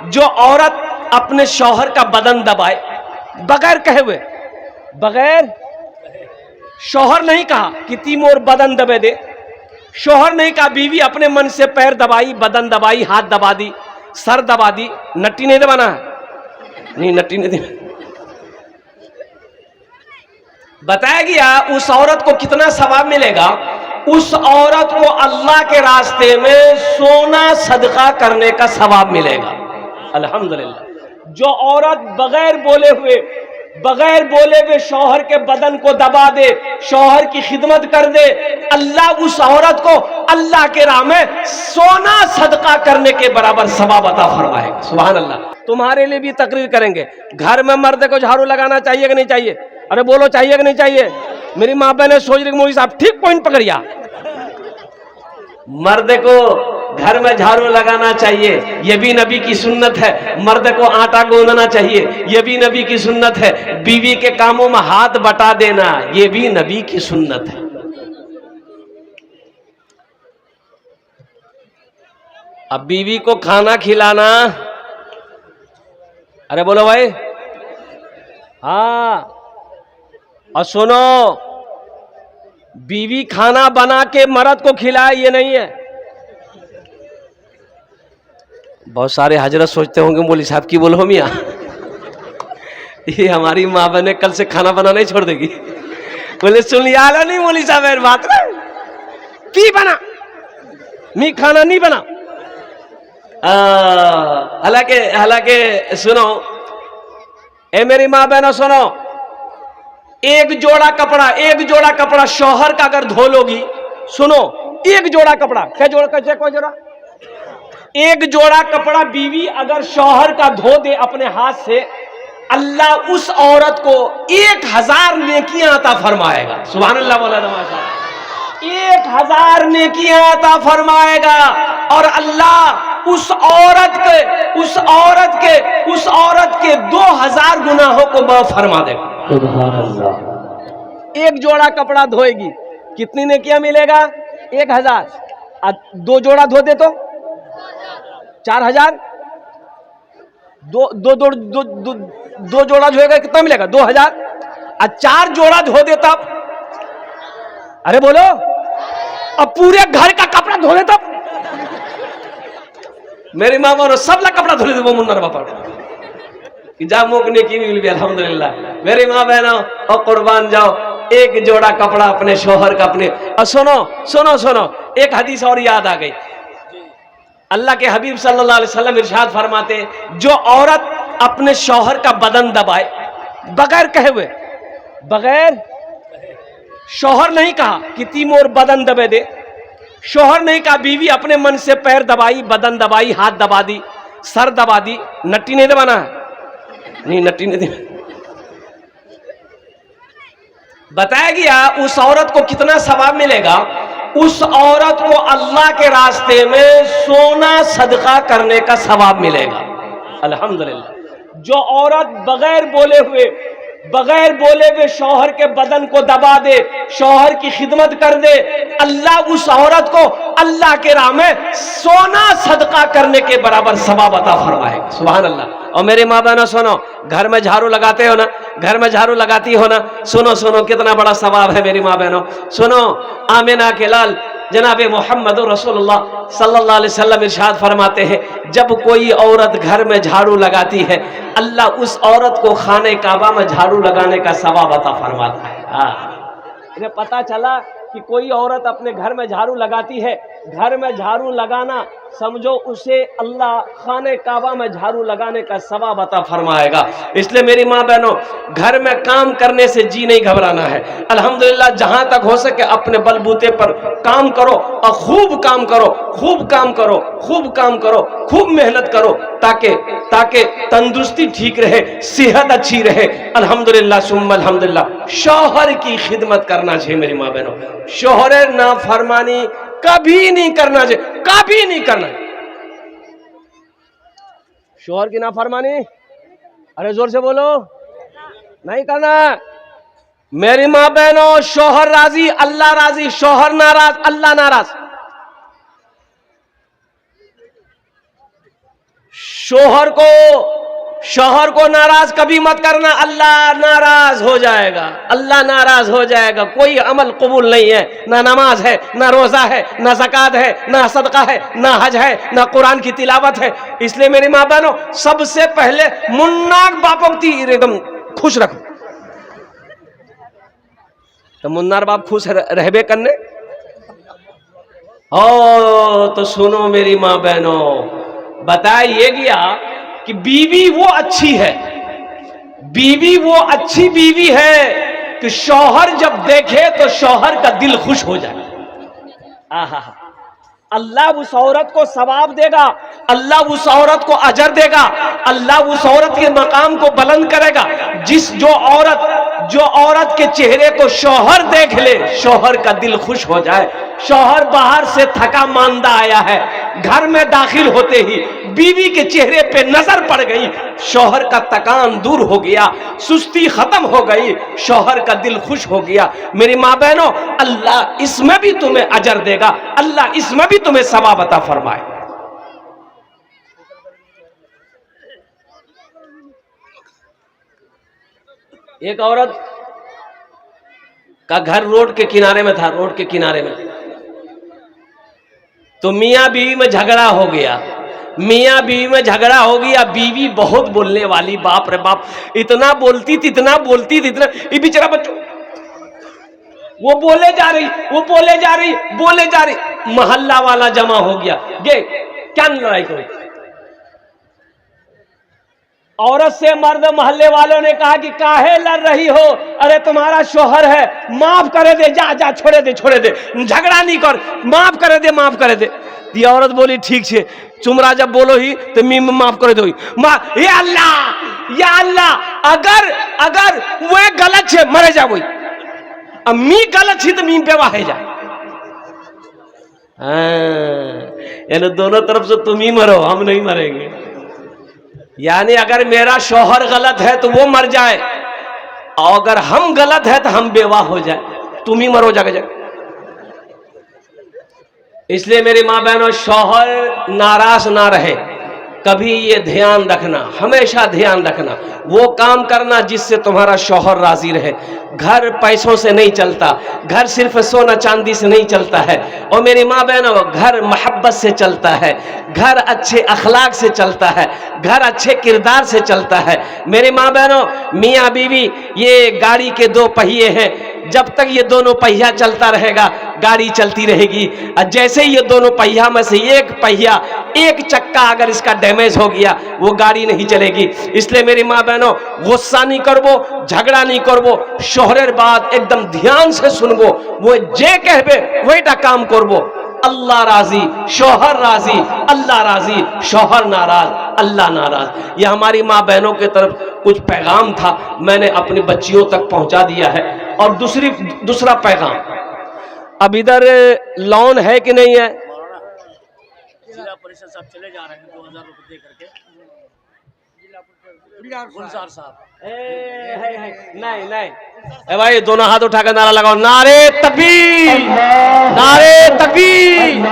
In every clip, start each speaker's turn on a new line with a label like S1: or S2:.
S1: जो औरत अपने शौहर का बदन दबाए बगैर कहे हुए, बगैर शौहर नहीं कहा कि तीमोर बदन दबे दे, शौहर नहीं कहा, बीवी अपने मन से पैर दबाई, बदन दबाई, हाथ दबा दी, सर दबा दी, नट्टी नहीं दबाना है, नहीं नट्टी नहीं दबाना। बताया गया उस औरत को कितना सवाब मिलेगा। उस औरत को अल्लाह के रास्ते में सोना सदका करने का सवाब मिलेगा। अल्हम्दुलिल्लाह। जो औरत बगैर बोले हुए शौहर के बदन को दबा दे, शौहर की खिदमत कर दे, अल्लाह उस औरत को अल्लाह के राह में सोना सदका करने के बराबर सवाब अता फरमाएगा। सुभान अल्लाह। तुम्हारे लिए भी तकरीर करेंगे, घर में मर्द को झाड़ू लगाना चाहिए कि नहीं चाहिए? अरे बोलो चाहिए कि नहीं चाहिए? मेरी माँ बहने सोच रही मौलवी साहब ठीक पॉइंट पकड़िया। मर्द को घर में झाड़ू लगाना चाहिए, यह भी नबी की सुन्नत है। मर्द को आटा गूंदना चाहिए, यह भी नबी की सुन्नत है। बीवी के कामों में हाथ बटा देना, यह भी नबी की सुन्नत है। अब बीवी को खाना खिलाना, अरे बोलो भाई, हाँ। और सुनो, बीवी खाना बना के मर्द को खिलाए ये नहीं है। बहुत सारे हजरत सोचते होंगे मौलवी साहब की बोलो मियाँ ये हमारी माँ बहने कल से खाना बनाना ही छोड़ देगी। बोले सुन लिया नहीं मौलवी साहब मेरी बात ना की बना मी खाना नहीं बना। हालांकि सुनो ए मेरी माँ बहनों सुनो, एक जोड़ा कपड़ा शौहर का अगर धो लोगी, सुनो एक जोड़ा कपड़ा, क्या जोड़ा कैसे कोई जोड़ा, एक जोड़ा कपड़ा बीवी अगर शौहर का धो दे अपने हाथ से, अल्लाह उस औरत को 1000 नेकियां अता फरमाएगा। सुभान अल्लाह बोला माशाअल्लाह। 1000 नेकियां अता फरमाएगा और अल्लाह उस औरत के 2000 गुनाहों को माफ फरमा देगा। एक जोड़ा कपड़ा धोएगी कितनी नेकियां मिलेगा? 1000। 2 जोड़ा धो दे तो 4000। दो जोड़ा धोएगा कितना मिलेगा? 2000। और 4 जोड़ा धो दे तब, अरे बोलो, अब पूरे घर का कपड़ा धो दे तब, मेरी माँ बोलो सब ला कपड़ा धो दे वो मुन्ना बापा जा मोकने की मिल भी। अल्हम्दुलिल्लाह। मेरी माँ बहनों और कुर्बान जाओ, एक जोड़ा कपड़ा अपने शौहर का अपने। और सुनो एक हदीस और याद आ गई। अल्लाह के हबीब सल्लल्लाहु अलैहि वसल्लम इरशाद फरमाते, जो औरत अपने शौहर का बदन दबाए बगैर कहे हुए, बगैर शौहर नहीं कहा कि तीमोर बदन दबे दे, शौहर नहीं कहा, बीवी अपने मन से पैर दबाई, बदन दबाई, हाथ दबा दी, सर दबा दी, नट्टी नहीं दबाना है, नहीं नट्टी नहीं दबाना। बताया गया उस औरत को कितना सवाब मिलेगा। उस औरत को अल्लाह के रास्ते में सोना सदका करने का सवाब मिलेगा। अल्हम्दुलिल्लाह। जो औरत बगैर बोले हुए शौहर के बदन को दबा दे, शौहर की खिदमत कर दे, अल्लाह उस औरत को अल्लाह के राह में सोना सदका करने के बराबर सवाब अता फरमाएगा। सुभान अल्लाह। और मेरे माँ बहनों सुनो, घर में झाड़ू लगाते हो ना, घर में झाड़ू लगाती हो ना, सुनो कितना बड़ा सवाब है मेरी माँ बहनों। सुनो, आमिना के लाल जनाबे मोहम्मद रसूलुल्लाह सल्लल्लाहु अलैहि वसल्लम इरशाद फरमाते हैं, जब कोई औरत घर में झाड़ू लगाती है, अल्लाह उस औरत को खाने काबा में झाड़ू लगाने का सवाब अता फरमाता है। इन्हें पता चला कि कोई औरत अपने घर में झाड़ू लगाती है, घर में झाड़ू लगाना समझो उसे अल्लाह खाने काबा में झाड़ू लगाने का सवाब अता फरमाएगा। इसलिए मेरी माँ बहनों, घर में काम करने से जी नहीं घबराना है। अल्हम्दुलिल्लाह, जहां तक हो सके अपने बलबूते पर काम करो और खूब काम करो, खूब मेहनत करो, ताकि तंदुरुस्ती ठीक रहे, सेहत अच्छी रहे। अल्हम्दुलिल्लाह सुम्मा अल्हम्दुलिल्लाह। शौहर की खिदमत करना चाहिए मेरी माँ बहनों, शौहर नाफरमानी कभी नहीं करना चाहिए, कभी नहीं करना। शौहर की नाफरमानी, अरे जोर से बोलो, नहीं करना। मेरी माँ बहनों, शौहर राजी अल्लाह राजी, शौहर नाराज अल्लाह नाराज। शौहर को नाराज कभी मत करना, अल्लाह नाराज हो जाएगा, अल्लाह नाराज हो जाएगा। कोई अमल कबूल नहीं है, ना नमाज है, ना रोजा है, ना ज़कात है, ना सदका है, ना हज है, ना कुरान की तिलावत है। इसलिए मेरी माँ बहनों, सबसे पहले मुन्ना बापों की एकदम खुश रखो। तो मुन्नार बाप खुश रहबे करने। ओ तो सुनो मेरी माँ बहनों, बताइए गया कि बीवी वो अच्छी है, बीवी वो अच्छी बीवी है कि शौहर जब देखे तो शौहर का दिल खुश हो जाए। आहा, अल्लाह उस औरत को सवाब देगा, अल्लाह उस औरत को अजर देगा, अल्लाह उस औरत के मकाम को बुलंद करेगा। जो औरत के चेहरे को शौहर देख ले, शौहर का दिल खुश हो जाए। शौहर बाहर से थका मांदा आया है, घर में दाखिल होते ही बीवी के चेहरे पे नजर पड़ गई, शौहर का थकान दूर हो गया, सुस्ती खत्म हो गई, शौहर का दिल खुश हो गया। मेरी माँ बहनों, अल्लाह इसमें भी तुम्हें अजर देगा, अल्लाह इसमें भी तुम्हें सवाब अता फरमाए। एक औरत का घर रोड के किनारे में था, रोड के किनारे में। तो मियाँ बीवी में झगड़ा हो गया, मियाँ बीवी में झगड़ा हो गया। बीवी बहुत बोलने वाली, बाप रे बाप, इतना बोलती थी, इतना बोलती थी, इतना। ये बेचारा बच्चों, वो बोले जा रही, वो बोले जा रही, बोले जा रही। मोहल्ला वाला जमा हो गया, ये क्या लड़ाई करो। औरत से मर्द मोहल्ले वालों ने कहा कि काहे लड़ रही हो, अरे तुम्हारा शौहर है, माफ करे दे, जा जा, छोड़े दे, छोड़े दे, झगड़ा नहीं कर, माफ करे दे, माफ करे दे। ये औरत बोली ठीक है, चुमरा जब बोलो ही तो मी माफ करे दो। या अल्लाह, या अल्लाह, अगर वो गलत है मरे जा, वही अब मी गलत थी तो मी पे वाहे जा। यानी दोनों तरफ से तुम ही मरो, हम नहीं मरेंगे। यानी अगर मेरा शौहर गलत है तो वो मर जाए, और अगर हम गलत है तो हम बेवाह हो जाए, तुम ही मरो जगह जगह। इसलिए मेरी माँ बहनों, शौहर नाराज ना रहे, कभी ये ध्यान रखना, हमेशा ध्यान रखना, वो काम करना जिससे तुम्हारा शौहर राजी रहे। घर पैसों से नहीं चलता, घर सिर्फ सोना चांदी से नहीं चलता है। और मेरी माँ बहनों, घर मोहब्बत से चलता है, घर अच्छे अखलाक से चलता है, घर अच्छे किरदार से चलता है। मेरी माँ बहनों, मियाँ बीवी ये गाड़ी के दो पहिए हैं, जब तक ये दोनों पहिया चलता रहेगा गाड़ी चलती रहेगी। और जैसे ही ये दोनों पहिया में से एक पहिया, एक चक्का अगर इसका डैमेज हो गया, वो गाड़ी नहीं चलेगी। इसलिए मेरी माँ बहनों, गुस्सा नहीं करबो, झगड़ा नहीं करबो, शोहरेर बात एकदम ध्यान से सुनबो, वो जे कहबे वहीटा काम करबो। अल्लाह राजी, शौहर राजी, अल्लाह राजी, शौहर नाराज, अल्लाह नाराज। ये हमारी माँ बहनों की तरफ कुछ पैगाम था, मैंने अपनी बच्चियों तक पहुंचा दिया है। और दूसरा पैगाम, अब इधर लोन है कि नहीं है?
S2: जिला परिषद साहब चले जा रहे हैं 2000 रुपए दे करके। गुलजार साहब
S1: नहीं ए भाई, दोनों हाथ उठाकर नारा लगाओ, नारे तकबीर, नारे तकबीर।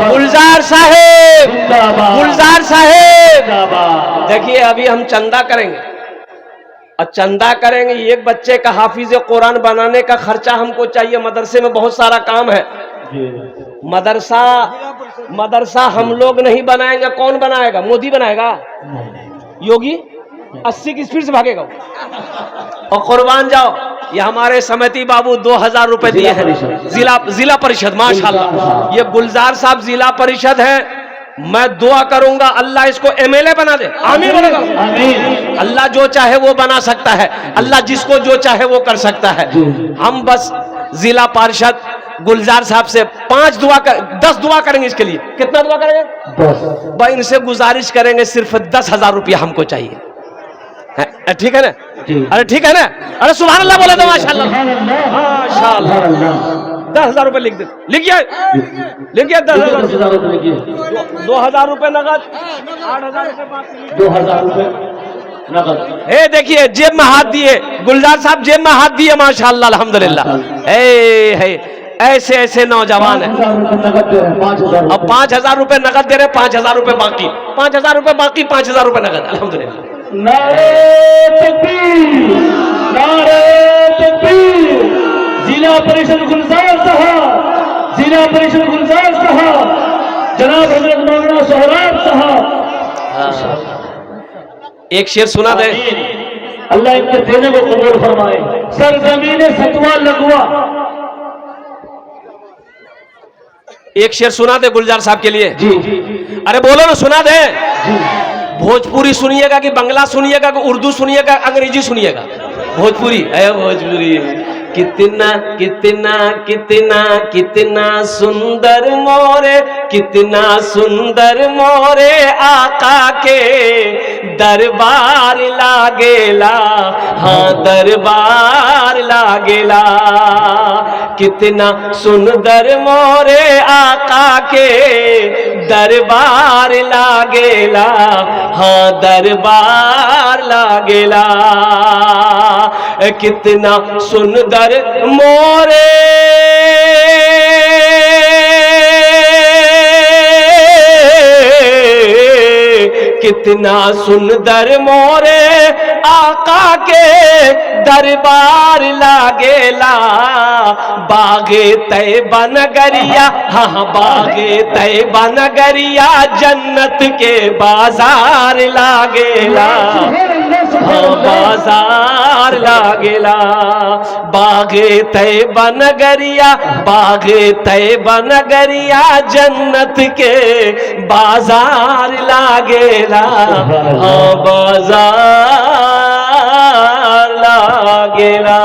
S1: गुलजार साहेब, गुलजार साहेब। देखिए अभी हम चंदा करेंगे, और चंदा करेंगे, एक बच्चे का हाफिज कुरान बनाने का खर्चा हमको चाहिए। मदरसे में बहुत सारा काम है, मदरसा हम लोग नहीं बनाएंगे, कौन बनाएगा? मोदी बनाएगा? योगी 80 की स्पीड से भागेगा। और कुर्बान जाओ, ये हमारे समिति बाबू 2000 रुपए दिए हैं, जिला परिषद, माशाल्लाह। ये गुलजार साहब जिला परिषद है। मैं दुआ करूंगा अल्लाह इसको एमएलए बना दे। आमीन बोलेगा। अल्लाह जो चाहे वो बना सकता है, अल्लाह जिसको जो चाहे वो कर सकता है। हम बस जिला पार्षद गुलजार साहब से 10 दुआ करेंगे इसके लिए। कितना दुआ करेंगे? 10। भाई इनसे गुजारिश करेंगे, सिर्फ 10,000 रुपया हमको चाहिए। ठीक है ना? अरे ठीक है ना? अरे सुभान अल्लाह बोले तो माशाल्लाह, माशाल्लाह। 10,000 रुपए लिख दे, लिखिए 10,000 रुपए, 2,000 रुपए नगद, 8,000 रुपए 2,000 रुपए नगद। हे देखिए जेब में हाथ दिए, गुलजार साहब जेब में हाथ दिए, माशाल्लाह, अल्हम्दुलिल्लाह। ऐसे ऐसे नौजवान हैं।
S3: 5,000
S1: अब 5,000 रुपए नगद दे रहे, 5,000 रुपए बाकी, 5,000 रुपए बाकी, 5,000 रुपए नगद। अल्हम्दुलिल्लाह।
S3: नारे तकबीर, नारे तकबीर। जिला परिषद गुलजार साहब, जिला परिषद गुलजार साहब, जनाब हजरत मौलाना सोहराब साहब।
S1: एक शेर सुना दे।
S3: अल्लाह इनके देने को कबूल फरमाए। सरजमीन सतवा लगवा।
S1: एक शेर सुना दे गुलजार साहब के लिए।
S3: जी
S1: अरे बोलो ना, सुना दे।
S3: जी।
S1: भोजपुरी सुनिएगा कि बंगला सुनिएगा कि उर्दू सुनिएगा, अंग्रेजी सुनिएगा? भोजपुरी है, भोजपुरी। कितना कितना कितना कितना सुंदर मोरे, कितना सुंदर मोरे आका के दरबार लागेला, हाँ दरबार लागेला। कितना सुंदर मोरे आका के दरबार लागेला, हाँ दरबार लागेला। कितना सुंदर मोरे कितना सुंदर मोरे आका के दरबार लागेला। बागे तैबा नगरिया, हाँ बागे तैबा नगरिया जन्नत के बाजार लागेला, हाँ बाजार लागेला। बागे तैबा नगरिया, बागे तैबा नगरिया जन्नत के बाजार लागेला, हाँ बाजार लागेला।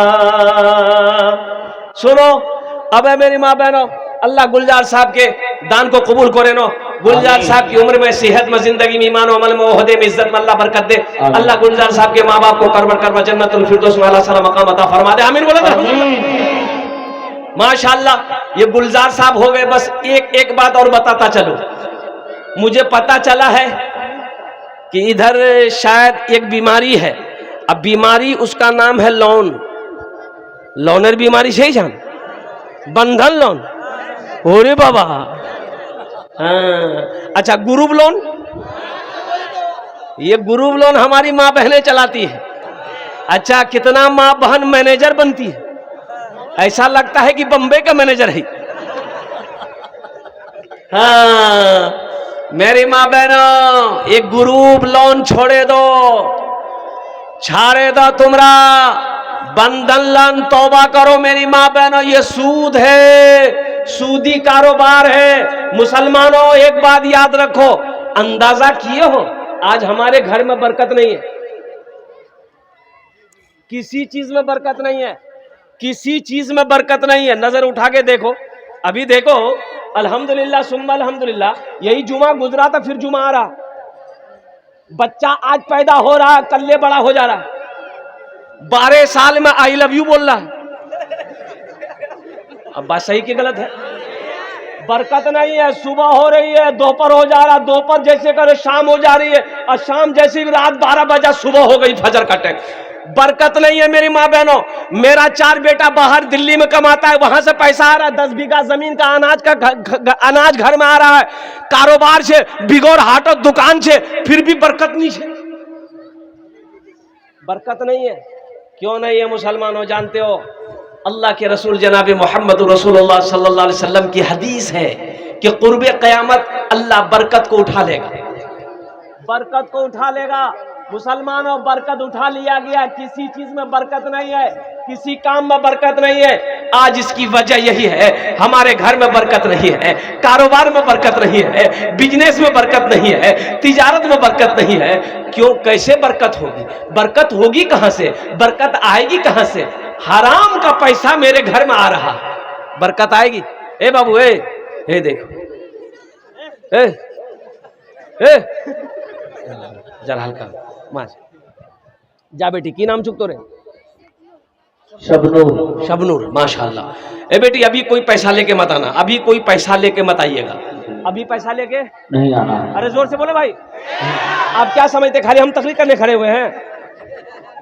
S1: सुनो, अब है मेरी माँ बहनों, अल्लाह गुलजार साहब के दान को कबूल करे नो। गुलजार साहब की उम्र में, सेहत में, जिंदगी में, ईमान अमल में, ओहदे में, इज्जत में अल्लाह बरकत दे। अल्लाह गुलजार साहब के माँ बाप को करबर करबर जन्नतुल फिरदौस में अल्लाह सला मकाम अता फरमा दे। आमीन बोलो तो। माशाअल्लाह, ये गुलजार साहब हो गए। बस एक बात और बताता चलो, मुझे पता चला है कि इधर शायद एक बीमारी है। अब बीमारी उसका नाम है लोन। लोनर बीमारी से ही जान, बंधन लोन। ओरे बाबा, हाँ। अच्छा, ग्रुप लोन, ये ग्रुप लोन हमारी माँ बहनें चलाती है। अच्छा, कितना माँ बहन मैनेजर बनती है, ऐसा लगता है कि बम्बई का मैनेजर है। हाँ मेरी माँ बहनों, एक ग्रुप लोन छोड़े दो, छाड़े दो तुमरा बंधन लोन, तौबा करो मेरी माँ बहनों। ये सूद है, सूदी कारोबार है। मुसलमानों, एक बात याद रखो, अंदाजा किए हो आज हमारे घर में बरकत नहीं है, किसी चीज में बरकत नहीं है, किसी चीज में बरकत नहीं है। नजर उठा के देखो, अभी देखो, अल्हम्दुलिल्लाह सुम्मा अल्हम्दुलिल्लाह, यही जुमा गुजरा था, फिर जुमा आ रहा। बच्चा आज पैदा हो रहा, कल ले बड़ा हो जा रहा। 12 साल में आई लव यू बोल रहा है। अब बात सही की गलत है? बरकत नहीं है। सुबह हो रही है, दोपहर हो जा रहा, दोपहर जैसे करे शाम हो जा रही है, और शाम जैसी रात 12 बजा सुबह हो गई, फजर का टाइम। बरकत नहीं है मेरी माँ बहनों। मेरा 4 बेटा बाहर दिल्ली में कमाता है, वहां से पैसा आ रहा है, 10 बीघा जमीन का अनाज घर में आ रहा है, कारोबार से, बिगोर हाटो दुकान से, फिर भी बरकत नहीं है। बरकत नहीं है। क्यों नहीं है मुसलमानों? जानते हो, अल्लाह के रसूल जनाब मोहम्मद रसूलुल्लाह सल्लल्लाहु अलैहि वसल्लम की हदीस है कि कुर्बे क़यामत अल्लाह बरकत को उठा लेगा, बरकत को उठा लेगा। मुसलमानों, बरकत उठा लिया गया, किसी चीज में बरकत नहीं है, किसी काम में बरकत नहीं है। आज इसकी वजह यही है, हमारे घर में बरकत नहीं है, कारोबार में बरकत नहीं है, बिजनेस में बरकत नहीं है, तिजारत में बरकत नहीं है। क्यों? कैसे बरकत होगी? बरकत होगी कहां से? बरकत आएगी कहां से? हराम का पैसा मेरे घर में आ रहा, बरकत आएगी? ए बाबू, ए देखो, ए जरा हल्का मार जा बेटी, की नाम चुप तो रे?
S3: शबनूर।
S1: शबनूर, माशाल्लाह। ए बेटी, अभी कोई पैसा लेके मत आना, अभी कोई पैसा लेके मत आइएगा, अभी पैसा लेके
S3: नहीं आना।
S1: अरे जोर से बोले भाई। आप क्या समझते, खाली हम तकरीर करने खड़े हुए हैं?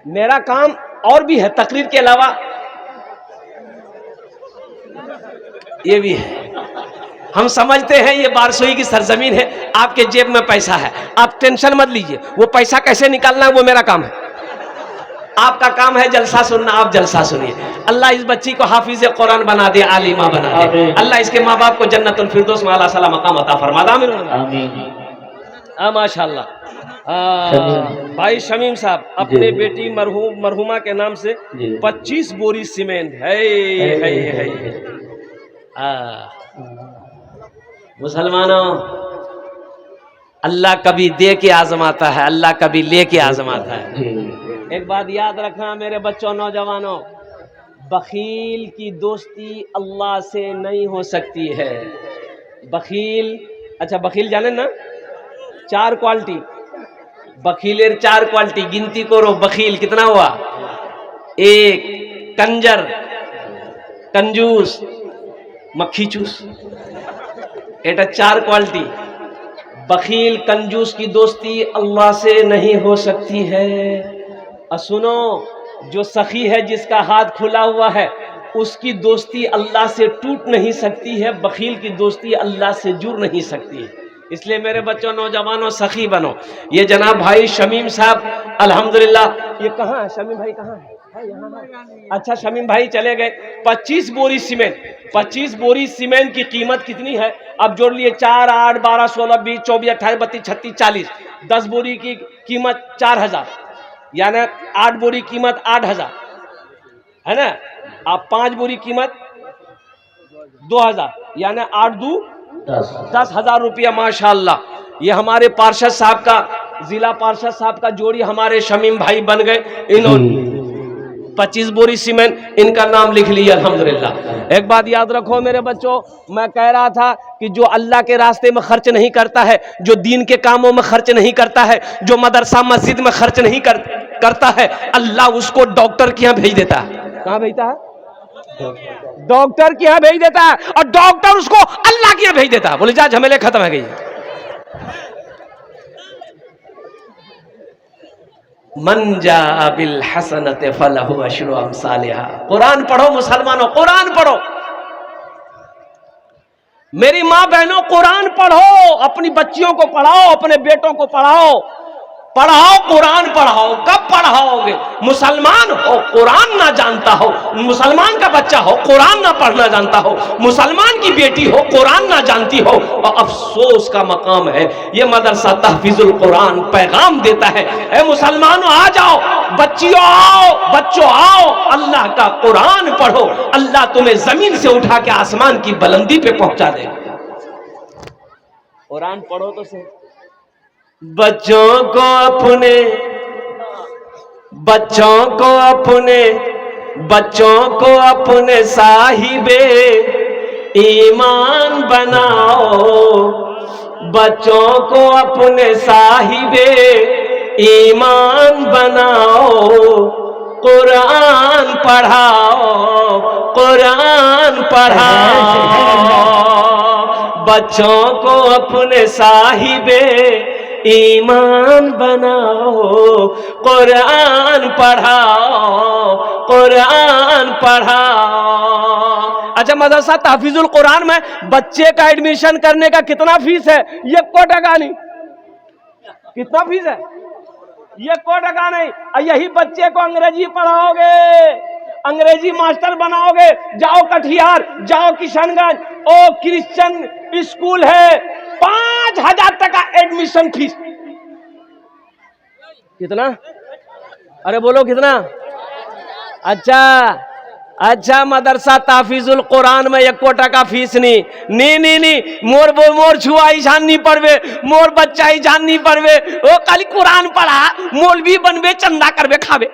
S1: मेरा काम और भी है तकरीर के अलावा। ये भी है। हम समझते हैं ये बारसोई की सरजमीन है, आपके जेब में पैसा है, आप टेंशन मत लीजिए, वो पैसा कैसे निकालना है वो मेरा काम है। आपका काम है जलसा सुनना, आप जलसा सुनिए। अल्लाह इस बच्ची को हाफिज कुरान बना दे, आलिमा बना दे। अल्लाह इसके माँ बाप को जन्नतुल फिरदौस में आला सला मकाम अता फरमा दे।
S3: आमीन।
S1: माशाल्लाह। भाई शमीम साहब अपने बेटी मरहुमा के नाम से 25 बोरी सीमेंट है। मुसलमानों, अल्लाह कभी दे के आजमाता है, अल्लाह कभी ले के आजमाता है। एक बात याद रखना मेरे बच्चों, नौजवानों, बखील की दोस्ती अल्लाह से नहीं हो सकती है। बखील, अच्छा बखील जाने ना, 4 क्वालिटी बखीलेर 4 क्वालिटी गिनती करो। बखील कितना हुआ? 1 कंजर, कंजूस, मक्खी चूस, एटा 4 क्वालिटी। बखील कंजूस की दोस्ती अल्लाह से नहीं हो सकती है। और सुनो, जो सखी है जिसका हाथ खुला हुआ है उसकी दोस्ती अल्लाह से टूट नहीं सकती है, बखील की दोस्ती अल्लाह से जुड़ नहीं सकती है। इसलिए मेरे बच्चों, नौजवानों, सखी बनो। ये जनाब भाई शमीम साहब अल्हम्दुलिल्लाह, ये कहाँ है शमीम भाई, कहाँ है? यहाँ है। अच्छा शमीम भाई चले गए। 25 बोरी सीमेंट, 25 बोरी सीमेंट की कीमत कितनी है? अब जोड़ लिए 4, 8, 12, 16, 20, 24, 28, 32, 36, 40। 10 बोरी की कीमत 4000, यानी 8 बोरी कीमत 8000 है ना। आप 5 बोरी कीमत 2000, यानी 8 दूँ 10,000 रुपया। माशाअल्लाह। ये हमारे पार्षद साहब का, जिला पार्षद साहब का जोड़ी हमारे शमीम भाई बन गए। इन्होंने 25 बोरी सीमेंट, इनका नाम लिख लिया अल्हम्दुलिल्लाह। एक बात याद रखो मेरे बच्चों, मैं कह रहा था कि जो अल्लाह के रास्ते में खर्च नहीं करता है, जो दीन के कामों में खर्च नहीं करता है, जो मदरसा मस्जिद में खर्च नहीं करता है, अल्लाह उसको डॉक्टर के यहाँ भेज देता है। कहाँ भेजता है? डॉक्टर के यहाँ भेज देता है, और डॉक्टर उसको अल्लाह के यहाँ भेज देता है। बोले जा, झमेले खत्म है गई। मन जा बिल हसनत फलहु अशरु अमसालिहा। कुरान पढ़ो मुसलमानों, कुरान पढ़ो। मेरी माँ बहनों, कुरान पढ़ो, अपनी बच्चियों को पढ़ाओ, अपने बेटों को पढ़ाओ। पढ़ाओ, कुरान पढ़ाओ। कब पढ़ाओगे? मुसलमान हो, कुरान ना जानता हो, मुसलमान का बच्चा हो, कुरान ना पढ़ना जानता हो, मुसलमान की बेटी हो, कुरान ना जानती हो, और अफसोस का मकाम है। ये मदरसा तहफीजुल कुरान पैगाम देता है, ए मुसलमानों आ जाओ, बच्चियों आओ, बच्चों आओ, अल्लाह का कुरान पढ़ो। अल्लाह तुम्हें जमीन से उठा के आसमान की बुलंदी पे पहुंचा देगा। कुरान पढ़ो तो सही। बच्चों को अपने साहिबे ईमान बनाओ। बच्चों को अपने साहिबे ईमान बनाओ। कुरान पढ़ाओ, कुरान पढ़ाओ। बच्चों को अपने साहिबे ईमान बनाओ। कुरान पढ़ाओ, कुरान पढ़ाओ। अच्छा, मदरसा तहफीजुल कुरान में बच्चे का एडमिशन करने का कितना फीस है? 1 टका नहीं। कितना फीस है? 1 टका नहीं। यही बच्चे को अंग्रेजी पढ़ाओगे, अंग्रेजी मास्टर बनाओगे, जाओ कटिहार, जाओ किशनगंज, ओ क्रिश्चियन स्कूल है, 5000 टका एडमिशन फीस। कितना? अरे बोलो कितना? अच्छा, मदरसा ताफीजुल कुरान में 1 टका फीस नहीं। मोर छुआ ही जान नहीं पड़वे, मोर बच्चा ही जान नहीं पड़वे। ओ खाली कुरान पढ़ा, मौलवी बनवे, चंदा करवे खावे।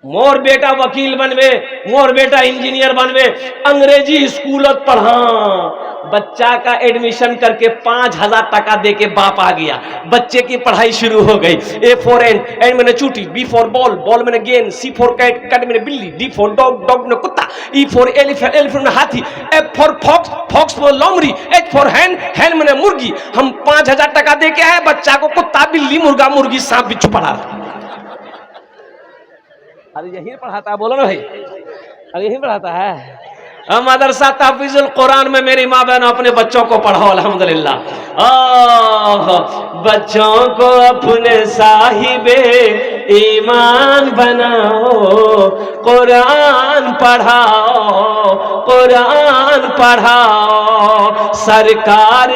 S1: मोर बेटा वकील बनवे, मोर बेटा इंजीनियर बनवे, अंग्रेजी स्कूल पढ़ा। बच्चा का एडमिशन करके 5000 टका दे के बाप आ गया, बच्चे की पढ़ाई शुरू हो गई। A for एंड मैंने चूटी, B for बॉल, बॉल मैंने गेंद, C for कैट मैंने बिल्ली, D for डॉग, डॉग मैंने कुत्ता, E for एलिफेंट, एलिफेंट में हाथी, F for fox, fox for लोमड़ी, H for हैन, हैन मैंने मुर्गी। हम 5000 टका दे के आए, बच्चा को कुत्ता, बिल्ली, मुर्गा, मुर्गी, सांप, बिच्छू पढ़ा रहा। अरे यही पढ़ाता है, बोलो ना भाई, अरे यही पढ़ाता है। मदरसा तहफीजुल कुरान में मेरी माँ बहन अपने बच्चों को पढ़ाओ अल्हम्दुलिल्लाह। बच्चों को अपने साहिबे ईमान बनाओ, कुरान पढ़ाओ, कुरान पढ़ाओ। सरकार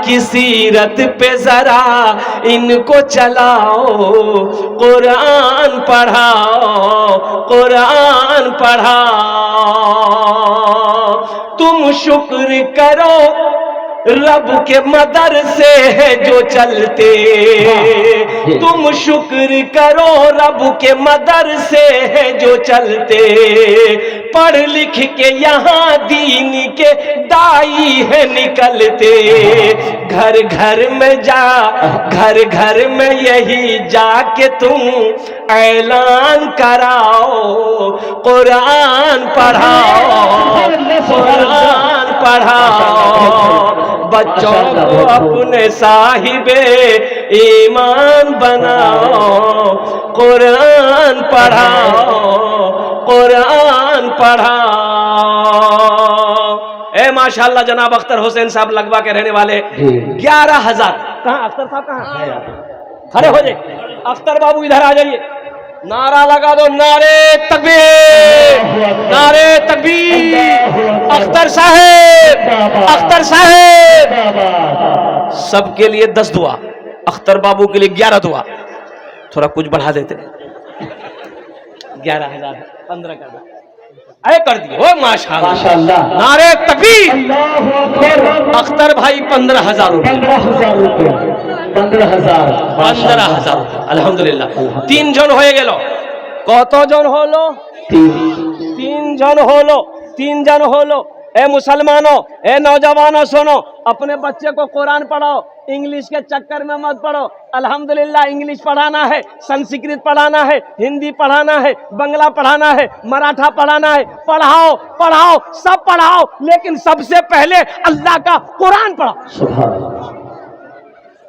S1: की सीरत पे जरा इनको चलाओ, कुरान पढ़ाओ, कुरान पढ़ाओ। तुम शुक्र करो रब के मदरसे है जो चलते, तुम शुक्र करो रब के मदरसे है जो चलते। पढ़ लिख के यहाँ दीन के दाई है निकलते। घर घर में यही जाके तुम ऐलान कराओ, कुरान पढ़ाओ, कुरान पढ़ाओ। बच्चों को अपने साहिबे ईमान बनाओ, कुरान पढ़ाओ, कुरान पढ़ाओ। ए माशाल्लाह जनाब अख्तर हुसैन साहब लगवा के रहने वाले 11,000। कहाँ अख्तर साहब कहाँ? खड़े हो जाइए। अख्तर बाबू इधर आ जाइए। नारा लगा दो, नारे तकबीर, नारे तकबीर। अख्तर साहेब, अख्तर साहेब। सबके लिए 10 दुआ, अख्तर बाबू के लिए 11 दुआ। थोड़ा कुछ बढ़ा देते। 11,000 15 कर दो। अरे कर दिए हो माशाल्लाह। नारे तकबीर। अख्तर भाई 15,000 रुपये। 15,000 अल्हम्दुलिल्लाह। 3 जन हो गेलो। कत जन हलो? 3 जन हलो। 3 जन हलो। ए मुसलमानों, ए नौजवानों सुनो, अपने बच्चे को कुरान पढ़ाओ, इंग्लिश के चक्कर में मत पढ़ो। अल्हम्दुलिल्लाह इंग्लिश पढ़ाना है, संस्कृत पढ़ाना है, हिंदी पढ़ाना है, बंगला पढ़ाना है, मराठा पढ़ाना है। पढ़ाओ पढ़ाओ सब पढ़ाओ, लेकिन सबसे पहले अल्लाह का कुरान पढ़ाओ।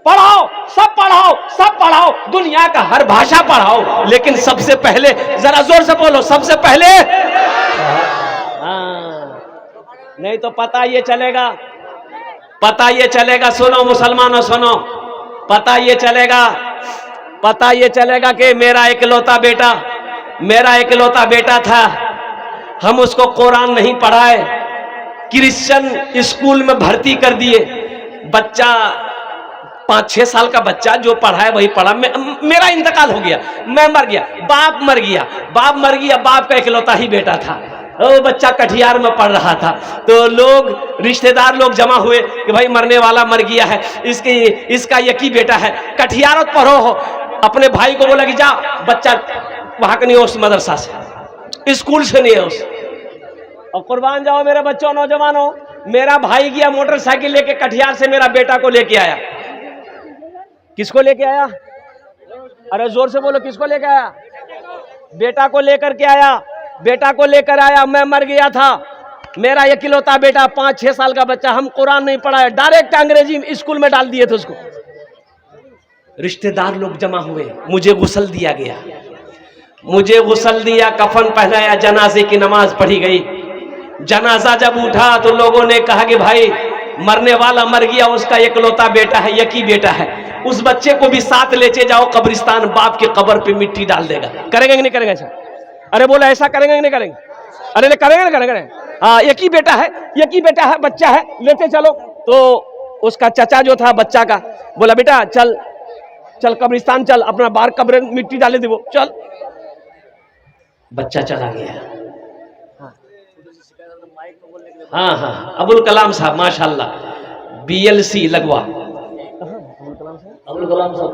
S1: पढ़ाओ सब पढ़ाओ, सब पढ़ाओ। दुनिया का हर भाषा पढ़ाओ, लेकिन सबसे पहले, जरा जोर से बोलो, सबसे पहले। नहीं तो पता ये चलेगा, पता ये चलेगा। सुनो मुसलमानों सुनो, पता ये चलेगा कि मेरा इकलौता बेटा था, हम उसको कुरान नहीं पढ़ाए, क्रिश्चियन स्कूल में भर्ती कर दिए। बच्चा 5-6 साल का बच्चा जो पढ़ा है वही पढ़ा। मेरा इंतकाल हो गया, मैं मर गया, बाप मर गया, बाप का इकलौता ही बेटा था। वो बच्चा कटिहार में पढ़ रहा था, तो रिश्तेदार लोग जमा हुए कि भाई मरने वाला मर गया है, इसका एक ही बेटा है, कटिहार पढ़ो हो। अपने भाई को बोला कि जा, बच्चा वहां का नहीं हो, उस मदरसा से, स्कूल से नहीं है उस। और कुर्बान जाओ मेरे बच्चों, नौजवानों, मेरा भाई गया मोटरसाइकिल लेके कटिहार से, मेरा बेटा को लेके आया। किसको लेके आया? अरे जोर से बोलो, किसको लेके आया? बेटा को लेकर के आया, बेटा को लेकर आया। मैं मर गया था, मेरा इकलौता बेटा 5-6 साल का बच्चा, हम कुरान नहीं पढ़ाया, डायरेक्ट अंग्रेजी स्कूल में डाल दिए थे उसको। रिश्तेदार लोग जमा हुए, मुझे गुस्ल दिया गया, मुझे गुस्ल दिया, कफन पहनाया, जनाजे की नमाज पढ़ी गई। जनाजा जब उठा तो लोगों ने कहा कि भाई मरने वाला मर गया, उसका इकलौता बेटा है, एक ही बेटा है, उस बच्चे को भी साथ लेके जाओ कब्रिस्तान, बाप के कब्र पे मिट्टी डाल देगा। करेंगे कि नहीं करेंगे ऐसा? अरे बोला ऐसा करेंगे कि नहीं करेंगे? अरे करेंगे ना, करेंगे। हाँ, एक ही बेटा है, बच्चा है, लेते चलो। तो उसका चचा जो था बच्चा का, बोला बेटा चल चल कब्रिस्तान चल, अपना बाहर कब्र मिट्टी डाले दे, वो चल। बच्चा चला गया। हाँ, अबुल कलाम साहब माशाल्लाह BLC लगवा। अबुल कलाम साहब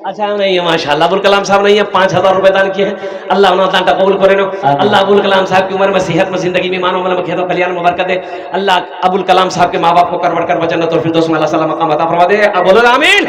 S1: अच्छा नहीं है माशाल्लाह, अबुल कलाम साहब नहीं है, 5,000 रुपए दान किए हैं। अल्लाह उन्हें दान कबूल करे। अल्लाह अबुल कलाम साहब की उम्र में, सेहत में, जिंदगी में, मानो में खेतों कल्याण में बरकत दे। अल्लाह अबुल कलाम साहब के माँ बाप को करवट कर वजन तो फिर दोस्त में अल्लाह सलाम मकाम अता फरमा दे। अब बोलो आमीन।